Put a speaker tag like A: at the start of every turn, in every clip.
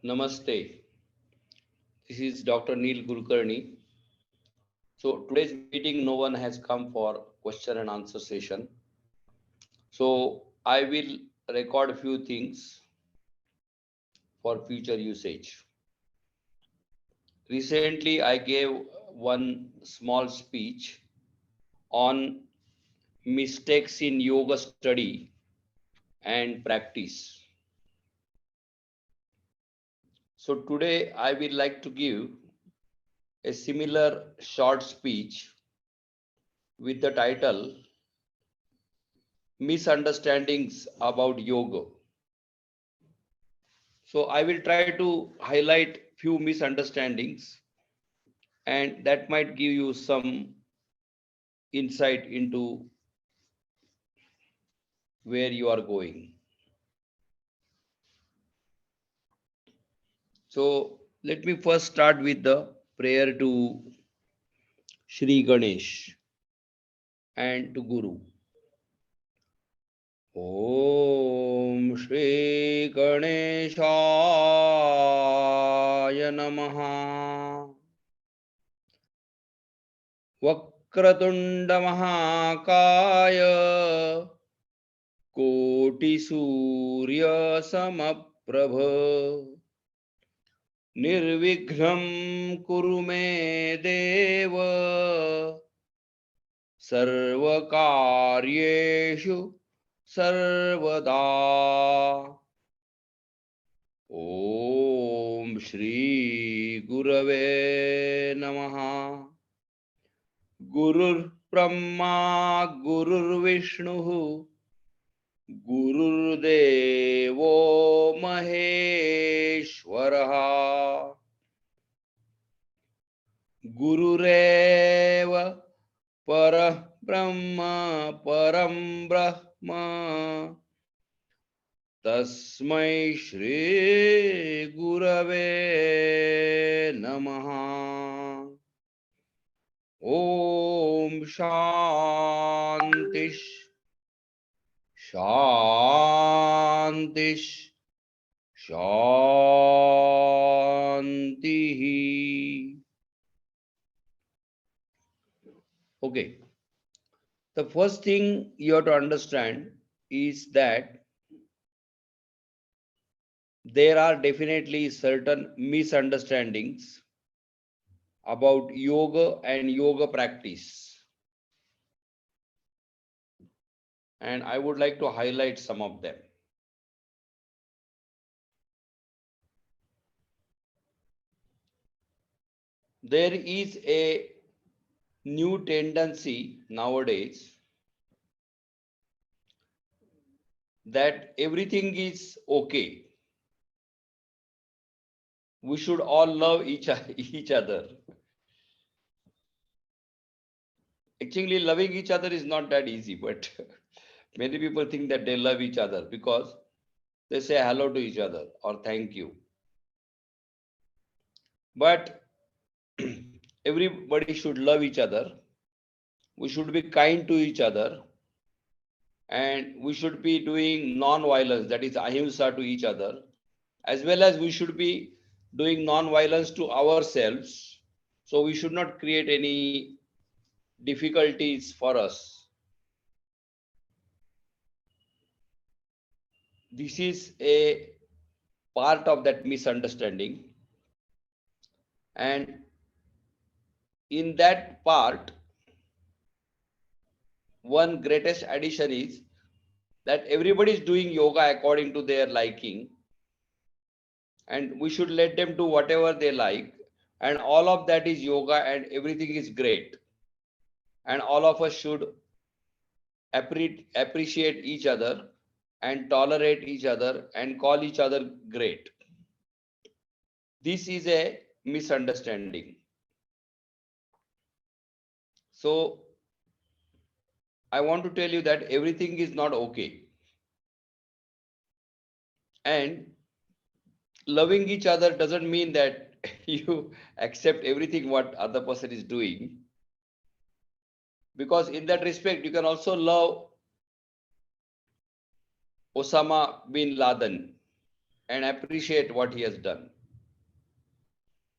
A: Namaste. This is Dr. Neil Kulkarni. So today's meeting, no one has come for question and answer session. So I will record a few things for future usage. Recently, I gave one small speech on mistakes in yoga study and practice. So today, I will like to give a similar short speech with the title Misunderstandings about Yoga. So I will try to highlight few misunderstandings and that might give you some insight into where you are going. So let me first start with the prayer to Shri Ganesh and to Guru. Om Shri Ganeshaya Namaha Vakratunda Mahakaya कोटिसूर्यसमप्रभ निर्विघ्नं कुरु मे देव सर्वकार्येषु सर्वदा ॐ श्री गुरवे नमः गुरुर्ब्रह्मा गुरुर्विष्णुः गुरुर्देवो महेश्वरः गुरुरेव परः ब्रह्म परं ब्रह्म तस्मै श्री गुरवे नमः ॐ शान्ति शांति शांति. Okay, the first thing you have to understand is that there are definitely certain misunderstandings about yoga and yoga practice, and I would like to highlight some of them. There is a new tendency nowadays that everything is okay. We should all love each other. Actually, loving each other is not that easy, but many people think that they love each other because they say hello to each other or thank you. But everybody should love each other. We should be kind to each other, and we should be doing non-violence, that is ahimsa, to each other, as well as we should be doing non-violence to ourselves. So we should not create any difficulties for us. This is a part of that misunderstanding, and in that part, one greatest addition is that everybody is doing yoga according to their liking, and we should let them do whatever they like, and all of that is yoga and everything is great, and all of us should appreciate each other and tolerate each other and call each other great. This is a misunderstanding. So I want to tell you that everything is not okay, and loving each other doesn't mean that you accept everything what other person is doing, because in that respect you can also love Osama bin Laden, and appreciate what he has done.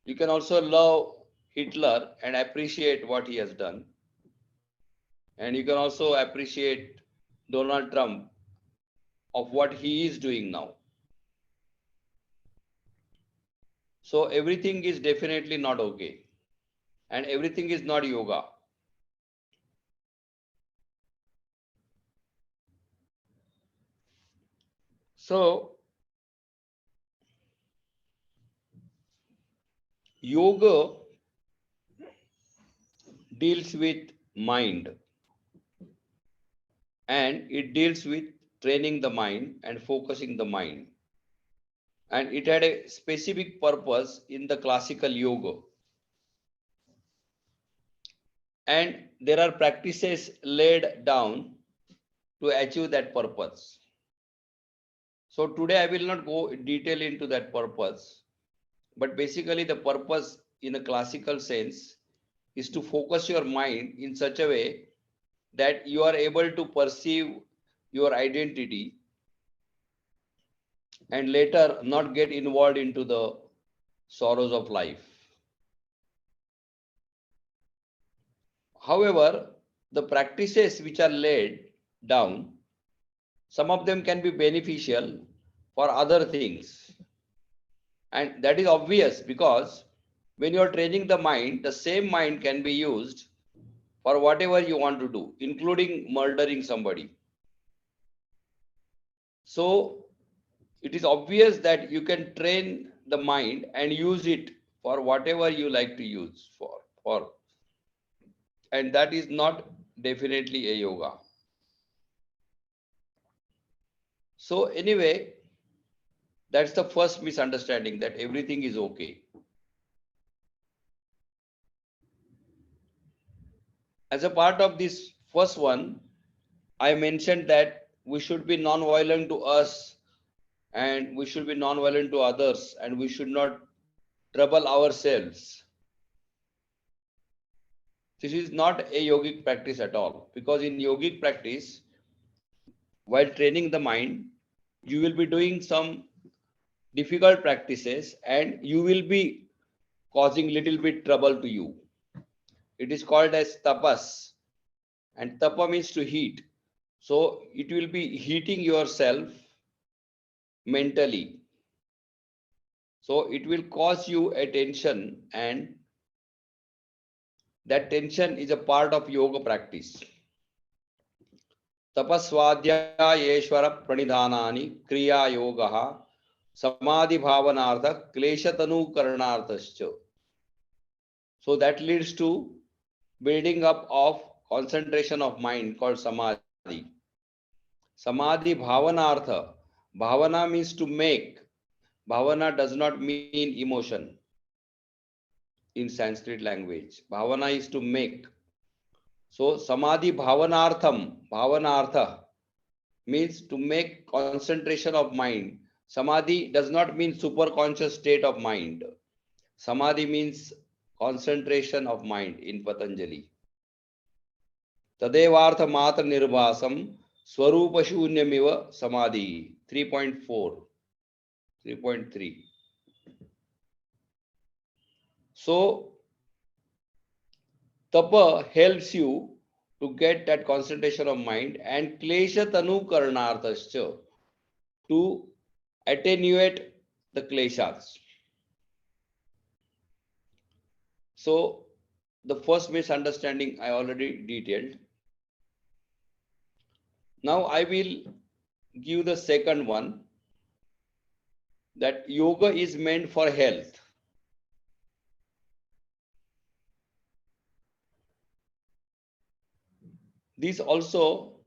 A: You can also love Hitler and appreciate what he has done. And you can also appreciate Donald Trump of what he is doing now. So everything is definitely not okay. And everything is not yoga. So yoga deals with mind, and it deals with training the mind and focusing the mind. And it had a specific purpose in the classical yoga. And there are practices laid down to achieve that purpose. So today I will not go in detail into that purpose, but basically the purpose in a classical sense is to focus your mind in such a way that you are able to perceive your identity and later not get involved into the sorrows of life. However, the practices which are laid down, some of them can be beneficial for other things. And that is obvious because when you are training the mind, the same mind can be used for whatever you want to do, including murdering somebody. So it is obvious that you can train the mind and use it for whatever you like to use for. And that is not definitely a yoga. So anyway, that's the first misunderstanding, that everything is okay. As a part of this first one, I mentioned that we should be non-violent to us and we should be non-violent to others and we should not trouble ourselves. This is not a yogic practice at all, because in yogic practice, while training the mind, you will be doing some difficult practices and you will be causing little bit trouble to you. It is called as tapas, and tapa means to heat. So it will be heating yourself mentally. So it will cause you a tension, and that tension is a part of yoga practice. तपस्वाध्यायेश्वर प्रणिधानानि क्रिया योगः समाधि भावनार्थ क्लेशतनुकरणार्थश्च. So that leads to building up of concentration of mind called samadhi. Samadhi bhavanartha. Bhavana means to make. Bhavana does not mean emotion in Sanskrit language. Bhavana is to make. So samadhi bhavanartha means to make concentration of mind. Samadhi does not mean superconscious state of mind. Samadhi means concentration of mind in Patanjali. Tadevartha matra nirvasam swarupa shunyamiva samadhi. 3.4, 3.3. So tapa helps you to get that concentration of mind, and klesha tanu karnarthascha, to attenuate the kleshas. So the first misunderstanding I already detailed. Now I will give the second one, that yoga is meant for health. This also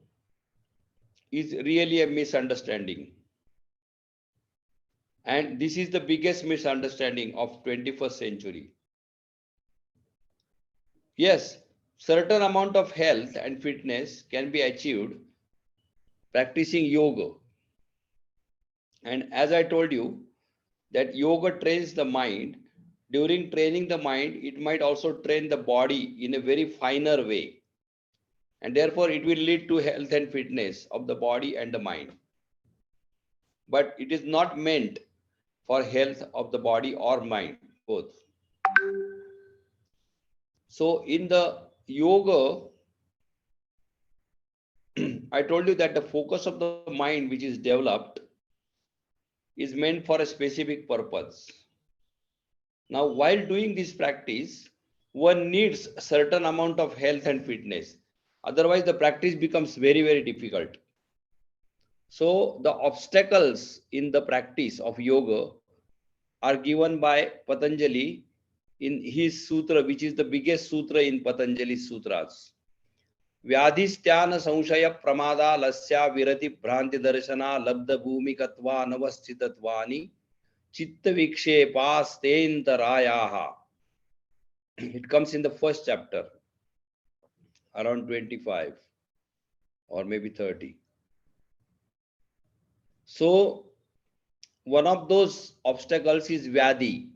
A: is really a misunderstanding. And this is the biggest misunderstanding of 21st century. Yes, certain amount of health and fitness can be achieved practicing yoga. And as I told you, that yoga trains the mind. During training the mind, it might also train the body in a very finer way. And therefore, it will lead to health and fitness of the body and the mind. But it is not meant for health of the body or mind, both. So in the yoga, I told you that the focus of the mind which is developed is meant for a specific purpose. Now, while doing this practice, one needs a certain amount of health and fitness. Otherwise, the practice becomes very, very difficult. So the obstacles in the practice of yoga are given by Patanjali in his sutra, which is the biggest sutra in Patanjali's sutras. व्याधिस्त्यान संशय प्रमादालस्या विरति भ्रांति दर्शना लब्ध भूमिकत्वा नवस्थितत्वानि चित्त विक्षेपास्तेन्तरायाः. It comes in the first chapter, around 25 or maybe 30. So one of those obstacles is vyadi,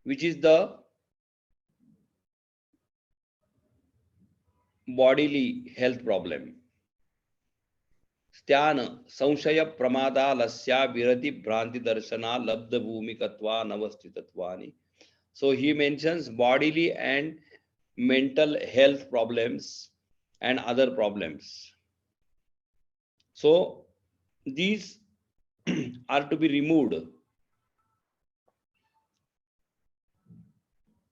A: which is the bodily health problem. Sthana, Samshaya Pramada Lasya Virati Bhranti Darshana Labdha Bhumikatva Navastitatvani. So he mentions bodily and mental health problems and other problems. So these are to be removed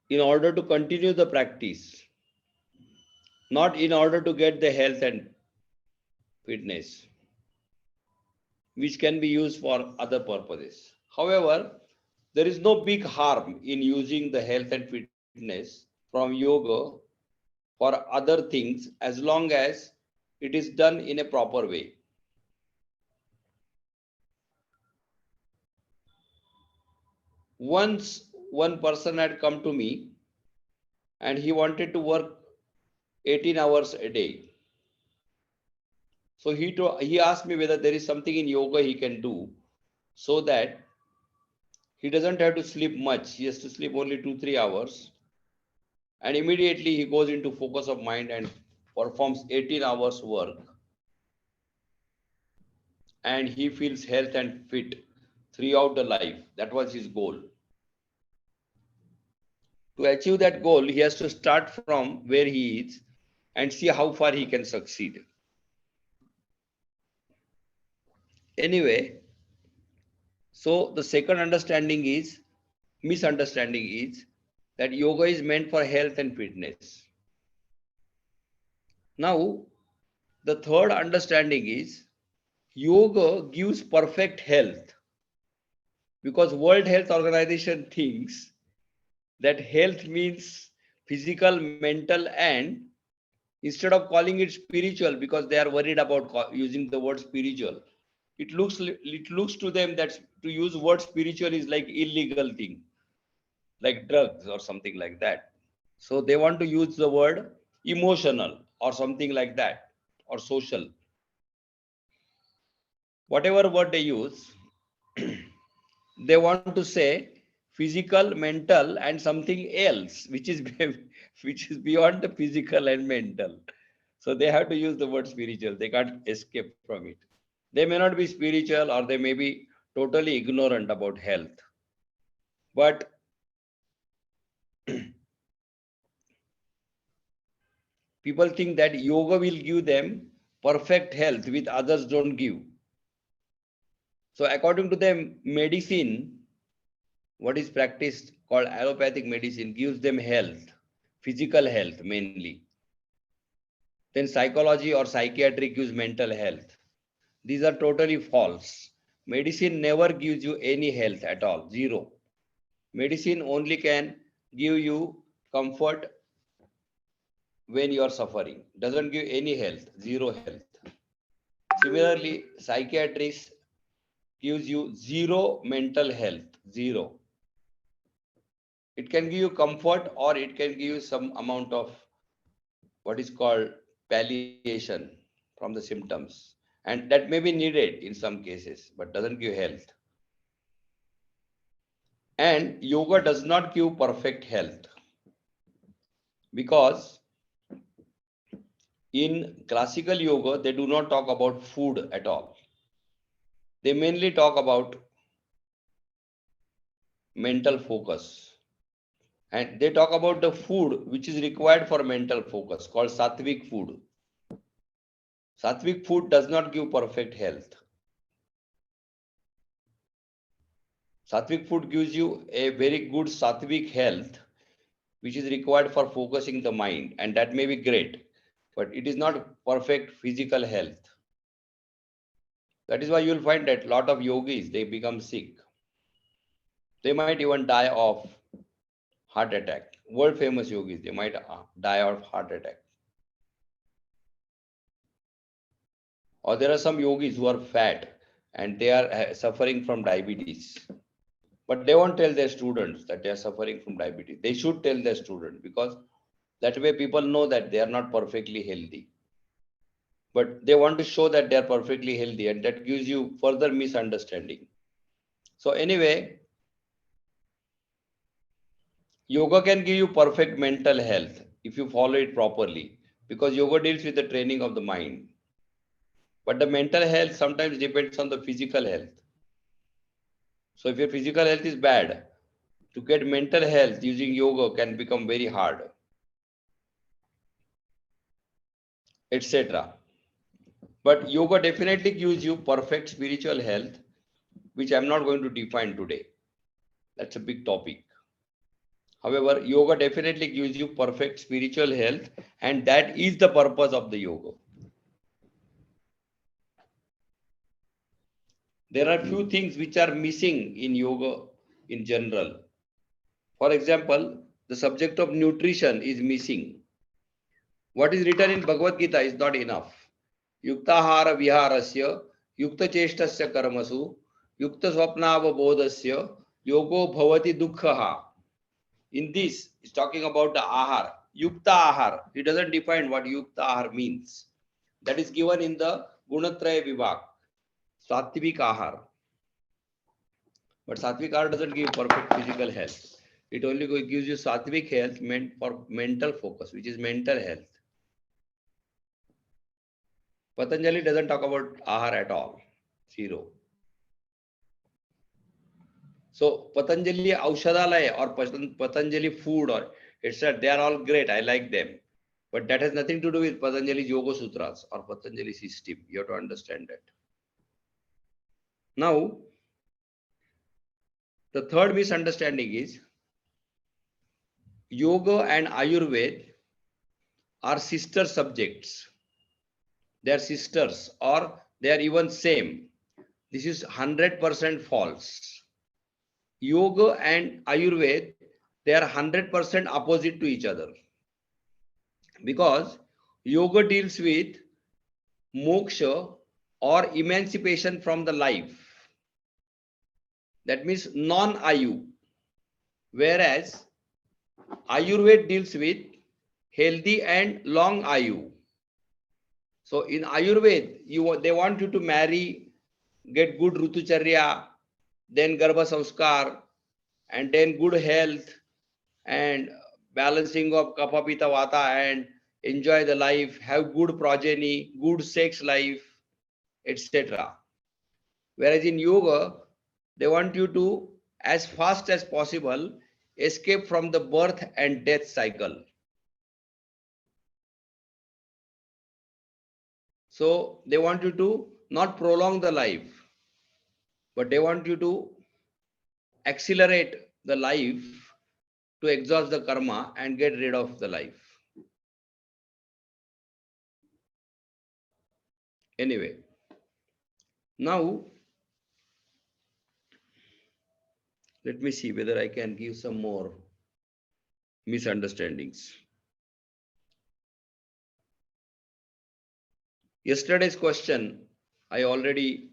A: in order to continue the practice, not in order to get the health and fitness, which can be used for other purposes. However, there is no big harm in using the health and fitness from yoga for other things as long as it is done in a proper way. Once one person had come to me and he wanted to work 18 hours a day. So he asked me whether there is something in yoga he can do so that he doesn't have to sleep much. He has to sleep only 2-3 hours. And immediately he goes into focus of mind and performs 18 hours work. And he feels health and fit throughout the life. That was his goal. To achieve that goal, he has to start from where he is and see how far he can succeed. Anyway, so the second misunderstanding is that yoga is meant for health and fitness. Now, the third understanding is yoga gives perfect health, because World Health Organization thinks that health means physical, mental, and instead of calling it spiritual, because they are worried about using the word spiritual, it looks to them that to use word spiritual is like illegal thing, like drugs or something like that. So they want to use the word emotional or something like that, or social. Whatever word they use, they want to say physical, mental, and something else, which is which is beyond the physical and mental. So they have to use the word spiritual. They can't escape from it. They may not be spiritual, or they may be totally ignorant about health. But people think that yoga will give them perfect health which others don't give. So according to them, medicine, what is practiced called allopathic medicine, gives them health, physical health mainly. Then psychology or psychiatry gives mental health. These are totally false. Medicine never gives you any health at all, zero. Medicine only can give you comfort when you are suffering. Doesn't give any health, zero health. Similarly, psychiatrist gives you zero mental health, zero. It can give you comfort, or it can give you some amount of what is called palliation from the symptoms. And that may be needed in some cases, but doesn't give health. And yoga does not give perfect health, because in classical yoga, they do not talk about food at all. they mainly talk about mental focus. And they talk about the food which is required for mental focus called sattvic food. Sattvic food does not give perfect health. Sattvic food gives you a very good sattvic health which is required for focusing the mind, and that may be great, but it is not perfect physical health. That is why you will find that a lot of yogis, they become sick. They might even die of heart attack. World famous yogis, they might die of heart attack. Or there are some yogis who are fat and they are suffering from diabetes. But they won't tell their students that they are suffering from diabetes. They should tell their students, because that way people know that they are not perfectly healthy. But they want to show that they are perfectly healthy, and that gives you further misunderstanding. So anyway, yoga can give you perfect mental health if you follow it properly, because yoga deals with the training of the mind. But the mental health sometimes depends on the physical health. So if your physical health is bad, to get mental health using yoga can become very hard, etc. But yoga definitely gives you perfect spiritual health, which I'm not going to define today. That's a big topic. However, yoga definitely gives you perfect spiritual health, and that is the purpose of the yoga. There are few things which are missing in yoga in general. For example, the subject of nutrition is missing. What is written in Bhagavad Gita is not enough. Yuktahara viharasya, yukta cheshtasya karmasu, yukta swapnavabodhasya, yogo bhavati dukkhaha. In this, it's talking about the ahar. Yukta ahar. It doesn't define what yukta ahar means. That is given in the Gunatraya Vibhag, Sattvic ahar. But Sattvic ahar doesn't give perfect physical health. It only gives you Sattvic health meant for mental focus, which is mental health. Patanjali doesn't talk about ahar at all. Zero. So Patanjali Aushadalaya or Patanjali food or etc., they are all great. I like them. But that has nothing to do with Patanjali's Yoga Sutras or Patanjali system. You have to understand that. Now, the third misunderstanding is Yoga and Ayurveda are sister subjects. They are sisters or they are even same. This is 100% false. Yoga and Ayurveda, they are 100% opposite to each other. Because yoga deals with moksha or emancipation from the life. That means non-ayu. Whereas Ayurveda deals with healthy and long ayu. So in Ayurveda, they want you to marry, get good rutucharya, then garbha samskar, and then good health and balancing of kapha pitta vata, and enjoy the life, have good progeny, good sex life, etc. Whereas in yoga, they want you to, as fast as possible, escape from the birth and death cycle. So they want you to not prolong the life, but they want you to accelerate the life to exhaust the karma and get rid of the life. Anyway, now let me see whether I can give some more misunderstandings. Yesterday's question, I already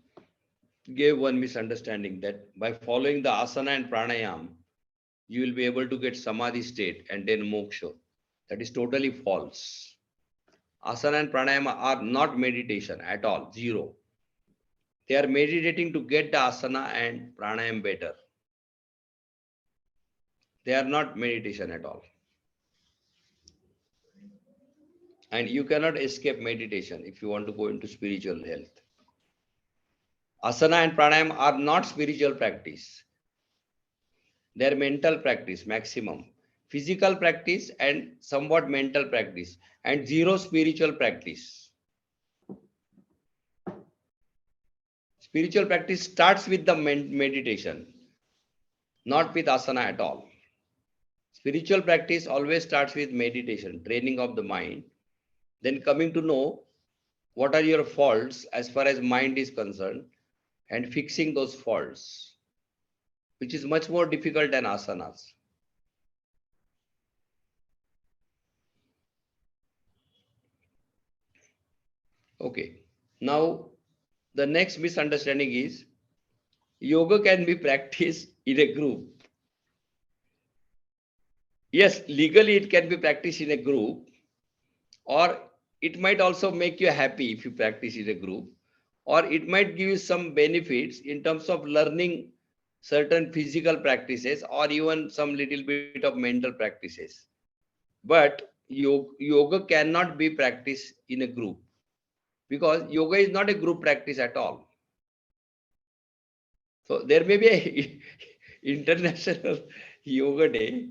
A: gave one misunderstanding that by following the asana and pranayam, you will be able to get samadhi state and then moksha. That is totally false. Asana and pranayama are not meditation at all, zero. They are meditating to get the asana and pranayam better. They are not meditation at all. And you cannot escape meditation if you want to go into spiritual health. Asana and pranayama are not spiritual practice. They are mental practice, maximum. Physical practice and somewhat mental practice, and zero spiritual practice. Spiritual practice starts with the meditation, not with asana at all. Spiritual practice always starts with meditation, training of the mind, then coming to know what are your faults as far as mind is concerned, and fixing those faults, which is much more difficult than asanas. Okay. Now, the next misunderstanding is yoga can be practiced in a group. Yes, legally it can be practiced in a group, or it might also make you happy if you practice in a group, or it might give you some benefits in terms of learning certain physical practices or even some little bit of mental practices. But yoga cannot be practiced in a group because yoga is not a group practice at all. So there may be a international yoga day,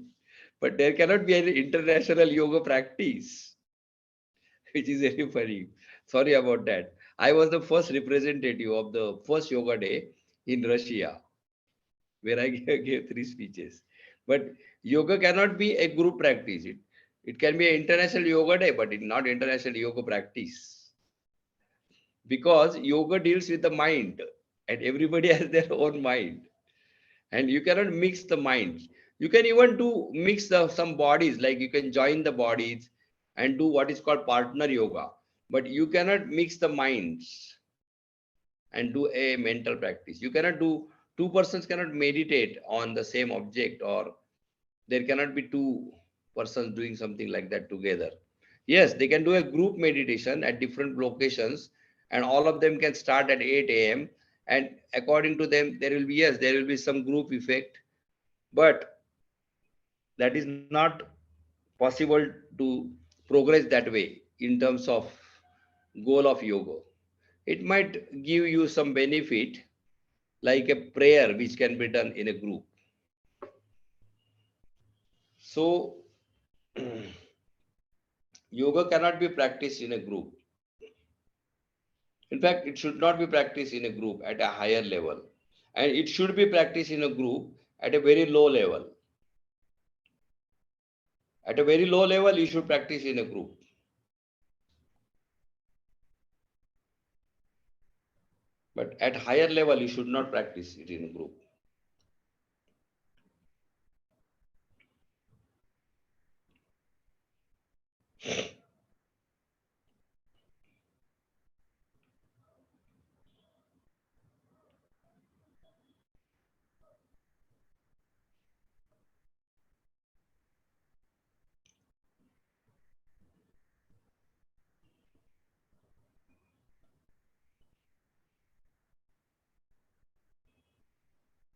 A: but there cannot be an international yoga practice, which is very funny. Sorry about that. I was the first representative of the first yoga day in Russia, where I gave three speeches. But yoga cannot be a group practice. It can be an international yoga day, but it's not international yoga practice. Because yoga deals with the mind, and everybody has their own mind. And you cannot mix the minds. You can even do mix some bodies, like you can join the bodies and do what is called partner yoga, but you cannot mix the minds and do a mental practice. You cannot do, two persons cannot meditate on the same object, or there cannot be two persons doing something like that together. Yes, they can do a group meditation at different locations, and all of them can start at 8 a.m. And according to them, there will be, yes, there will be some group effect, but that is not possible to progress that way in terms of goal of yoga. It might give you some benefit, like a prayer which can be done in a group. So yoga cannot be practiced in a group. In fact, it should not be practiced in a group at a higher level, and it should be practiced in a group at a very low level. At a very low level, you should practice in a group. But at higher level, you should not practice it in a group.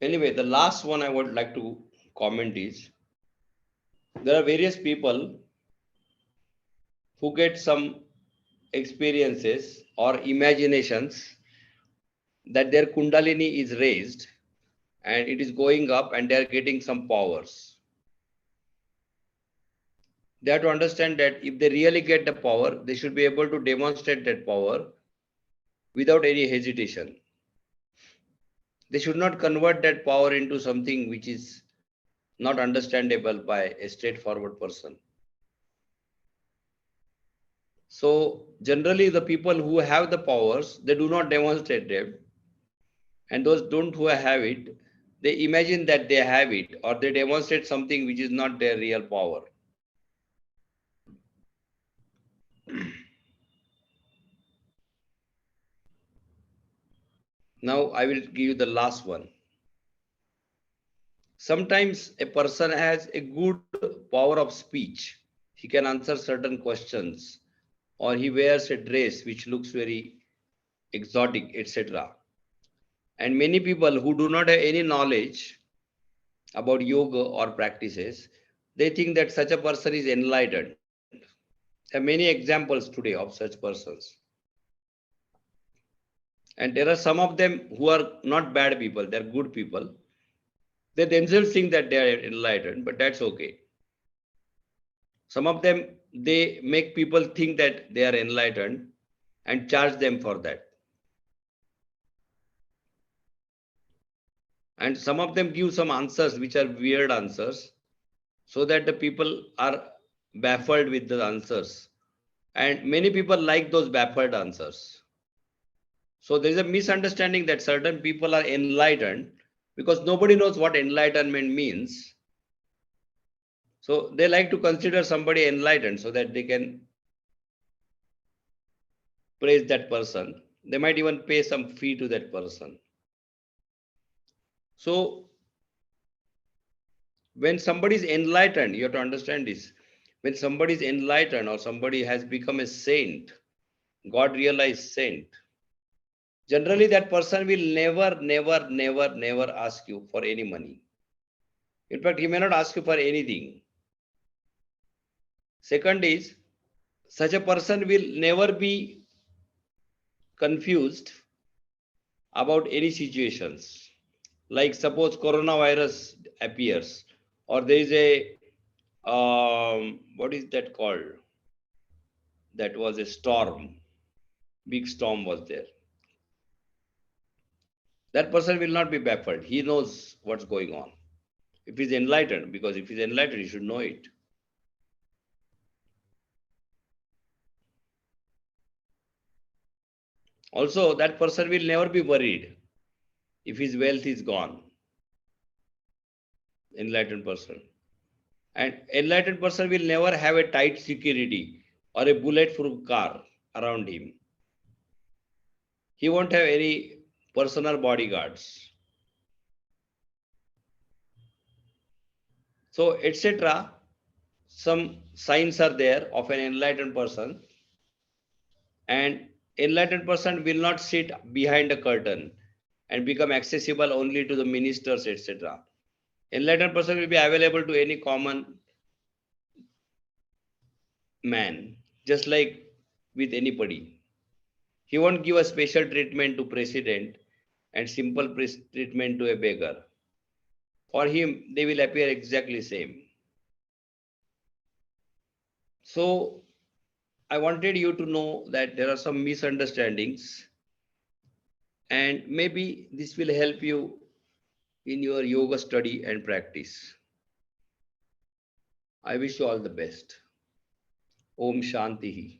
A: Anyway, the last one I would like to comment is there are various people who get some experiences or imaginations that their kundalini is raised and it is going up and they are getting some powers. They have to understand that if they really get the power, they should be able to demonstrate that power without any hesitation. They should not convert that power into something which is not understandable by a straightforward person. So generally the people who have the powers, they do not demonstrate them. And those don't who have it, they imagine that they have it, or they demonstrate something which is not their real power. Now I will give you the last one. Sometimes a person has a good power of speech. He can answer certain questions, or he wears a dress which looks very exotic, etc. And many people who do not have any knowledge about yoga or practices, they think that such a person is enlightened. There are many examples today of such persons. And there are some of them who are not bad people, they're good people. They themselves think that they are enlightened, but that's okay. Some of them, they make people think that they are enlightened and charge them for that. And some of them give some answers which are weird answers, so that the people are baffled with the answers. And many people like those baffled answers. So there is a misunderstanding that certain people are enlightened because nobody knows what enlightenment means. So they like to consider somebody enlightened so that they can praise that person. They might even pay some fee to that person. So when somebody is enlightened, you have to understand this. When somebody is enlightened or somebody has become a saint, God realized saint, generally that person will never ask you for any money. In fact, he may not ask you for anything. Second is, such a person will never be confused about any situations. Like suppose coronavirus appears, or there is a what is that called? That was a storm. Big storm was there. That person will not be baffled. He knows what's going on. If he's enlightened, because if he's enlightened, he should know it. Also, that person will never be worried if his wealth is gone. Enlightened person. And enlightened person will never have a tight security or a bulletproof car around him. He won't have any personal bodyguards. So, etc. Some signs are there of an enlightened person, and enlightened person will not sit behind a curtain and become accessible only to the ministers, etc. Enlightened person will be available to any common man, just like with anybody. He won't give a special treatment to president and simple treatment to a beggar. For him, they will appear exactly same. So I wanted you to know that there are some misunderstandings, and maybe this will help you in your yoga study and practice. I wish you all the best. Om Shanti.